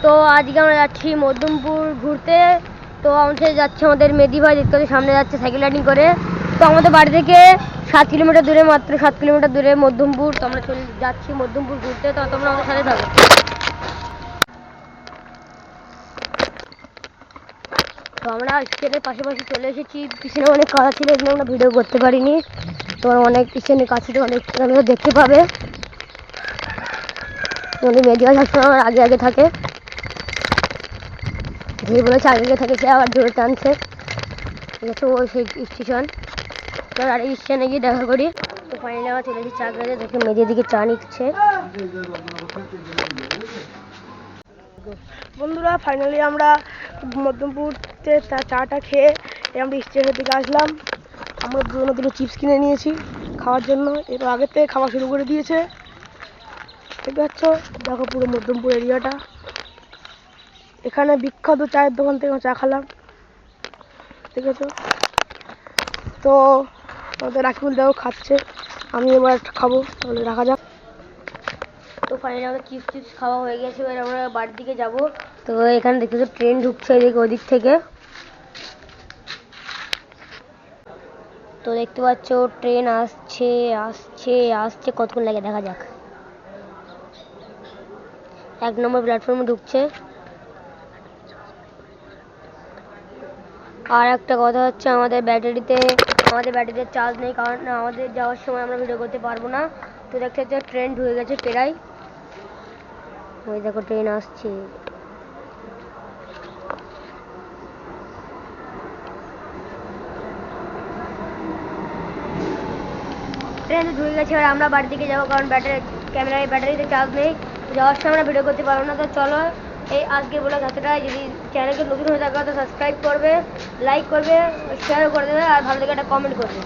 তো আজকে আমরা যাচ্ছি মধ্যমপুর ঘুরতে। তো আমাদের যাচ্ছে আমাদের মেদি ভাই, দেখতে পাচ্ছি সামনে যাচ্ছে সাইকেল রাইডিং করে। তো আমাদের বাড়ি থেকে 7 কিলোমিটার দূরে, মাত্র 7 কিলোমিটার দূরে মধ্যমপুর। তো আমরা যাচ্ছি মধ্যমপুর ঘুরতে, তো তোমরা আমাদের সাথে থাকো। তো আমরা স্টেশনের পাশাপাশি চলে এসেছি। পিছনে অনেক কাদা ছিল, এখানে আমরা ভিডিও করতে পারিনি। তোমার অনেক স্টেশনের কাছে অনেক দেখতে পাবে। মেদি ভাই সবসময় আমার আগে আগে থাকে, যে বলেছে আগে থাকে সে আবার জোরে টানছে। ঠিক আছে, ওই সেই স্টেশন। আর এই স্টেশনে গিয়ে দেখা করি। তো ফাইনালি আমরা চলে এসেছি চাকরিতে, দেখে মেয়েদের দিকে চা নিচ্ছে। বন্ধুরা, ফাইনালি আমরা মধ্যমপুরতে চাটা খেয়ে আমরা স্টেশনের দিকে আসলাম। আমরা দুটো চিপস কিনে নিয়েছি খাওয়ার জন্য। এর আগের থেকে খাওয়া শুরু করে দিয়েছে। ঠিক আছে, দেখো পুরো মধ্যমপুর এরিয়াটা। এখানে বিখ্যাত চায়ের দোকান থেকে চা খেলাম। ঠিক আছে, তো আমাদের রাকিবুল দাও খাচ্ছে, আমি এবার খাবো। তাহলে রাখা যাক। তো ফাইনালি আমাদের চিপস খাওয়া হয়ে গেছে, এবার আমরা বাড়ির দিকে যাব। তো এখানে দেখতে তো ট্রেন ঢুকছে এদিকে ওদিক থেকে। তো দেখতে পাচ্ছ ট্রেন আসছে আসছে আসছে, কতক্ষণ লাগে দেখা যাক। 1 নম্বর প্ল্যাটফর্মে ঢুকছে। আর একটা কথা হচ্ছে, আমাদের ব্যাটারিতে চার্জ নেই, কারণ আমাদের যাওয়ার সময় আমরা ভিডিও করতে পারবো না। তো দেখতে হচ্ছে ট্রেন ঢুকে গেছে প্রায়। ওই দেখো ট্রেন আসছে। ট্রেন ঢুকে গেছে, এবার আমরা বাড়ির দিকে যাবো, কারণ ব্যাটারিতে চার্জ নেই। যাওয়ার সময় আমরা ভিডিও করতে পারবো না। তো চলো, এই আজকে বলে এতটাই। যদি চ্যানেলকে নতুন হয়ে থাকে তো সাবস্ক্রাইব করবে, লাইক করবে, শেয়ার করে দেবে, আর ভালো থেকে একটা কমেন্ট করবে।